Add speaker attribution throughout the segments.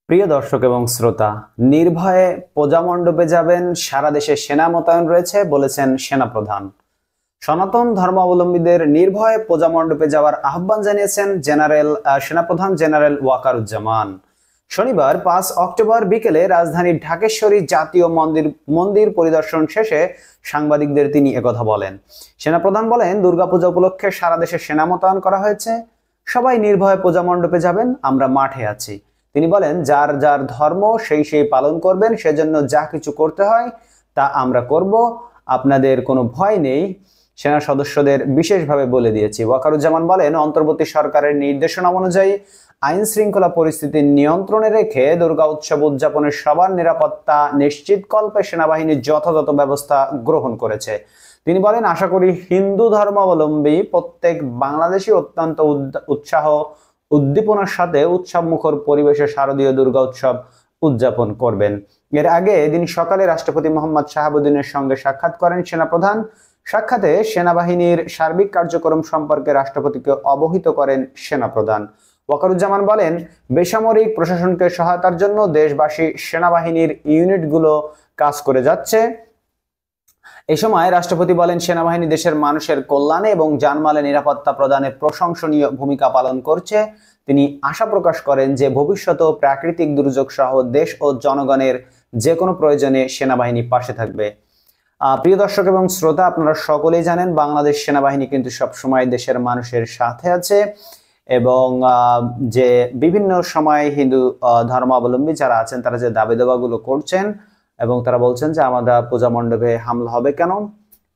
Speaker 1: প্রিয় দর্শক এবং শ্রোতা, নির্ভয়ে প্রজামণ্ডপে যাবেন, সারা দেশে সেনা মোতায়েন রয়েছে বলেছেন সেনাপ্রধান। সনাতন ধর্মাবলম্বীদের নির্ভয়ে প্রজামণ্ডপে যাওয়ার আহ্বান জানিয়েছেন সেনাপ্রধান জেনারেল ওয়াকারুজ্জামান। শনিবার 5 অক্টোবর বিকেলে রাজধানীর ঢাকেশ্বরী জাতীয় মন্দির পরিদর্শন শেষে সাংবাদিকদের তিনি একথা বলেন। সেনাপ্রধান বলেন, দুর্গাপূজা উপলক্ষে সারা দেশে সেনা মোতায়েন করা হয়েছে, সবাই নির্ভয়ে প্রজামণ্ডপে যাবেন, আমরা মাঠে আছি। তিনি বলেন, যার যার ধর্ম সেই পালন করবেন, সেজন্য যা কিছু করতে হয় তা আমরা করব, আপনাদের কোনো ভয় নেই, সেনা সদস্যদের বিশেষভাবে বলে দিয়েছি। ওয়াকারুজ্জামান বলেন, অন্তর্বর্তী সরকারের নির্দেশনা অনুযায়ী আইন শৃঙ্খলা পরিস্থিতি নিয়ন্ত্রণে রেখে দুর্গা উৎসব উদযাপনের সবার নিরাপত্তা নিশ্চিতকল্পে সেনাবাহিনী যথাযথ ব্যবস্থা গ্রহণ করেছে। তিনি বলেন, আশা করি হিন্দু ধর্মাবলম্বী প্রত্যেক বাংলাদেশী অত্যন্ত উৎসাহ উদ্দীপনার সাথে উৎসব মুখর পরিবেশে শারদীয় দুর্গা উৎসব উদযাপন করবেন। এর আগে দিন সকালে রাষ্ট্রপতি মোহাম্মদ শাহাবুদ্দিনের সঙ্গে সাক্ষাৎ করেন সেনাপ্রধান। সাক্ষাতে সেনাবাহিনীর সার্বিক কার্যক্রম সম্পর্কে রাষ্ট্রপতিকে অবহিত করেন সেনাপ্রধান। ওয়াকারুজ্জামান বলেন, বেসামরিক প্রশাসনকে সহায়তার জন্য দেশবাসী সেনাবাহিনীর ইউনিটগুলো কাজ করে যাচ্ছে। এই সময় রাষ্ট্রপতি বলেন, সেনাবাহিনী দেশের মানুষের কল্যাণে এবং জানমালের নিরাপত্তা প্রদানে প্রশংসনীয় ভূমিকা পালন করছে। তিনি আশা প্রকাশ করেন যে ভবিষ্যতেও প্রাকৃতিক দুর্যোগ সহ দেশ ও জনগণের যে কোনো প্রয়োজনে সেনাবাহিনী পাশে থাকবে। প্রিয় দর্শক এবং শ্রোতা, আপনারা সকলেই জানেন বাংলাদেশ সেনাবাহিনী কিন্তু সবসময় দেশের মানুষের সাথে আছে এবং যে বিভিন্ন সময় হিন্দু ধর্মাবলম্বী যারা আছেন তারা যে দাবি দাওয়াগুলো করছেন এবং তারা বলছেন যে আমাদের পূজা মণ্ডপে হামলা হবে কেন।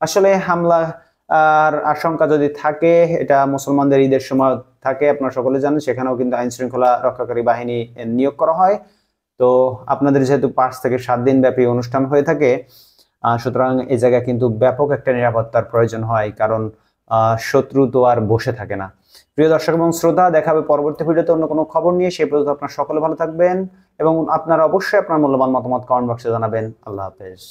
Speaker 1: আসলে হামলা আর আশঙ্কা যদি থাকে, এটা মুসলমানদের ঈদের সময় থাকে, আপনারা সকলে জানেন, সেখানেও কিন্তু আইন শৃঙ্খলা রক্ষাকারী বাহিনী নিয়োগ করা হয়। তো আপনাদের যেহেতু 5 থেকে 7 দিন ব্যাপী অনুষ্ঠান হয়ে থাকে, সুতরাং এই জায়গায় কিন্তু ব্যাপক একটা নিরাপত্তার প্রয়োজন হয়, কারণ শত্রু তো আর বসে থাকে না। প্রিয় দর্শক এবং শ্রোতা, দেখা হবে পরবর্তী ভিডিওতে অন্য কোনো খবর নিয়ে। সেই পর্যন্ত আপনারা সকলে ভালো থাকবেন এবং আপনারা অবশ্যই আপনার মূল্যবান মতামত কমেন্ট বক্সে জানাবেন। আল্লাহ হাফেজ।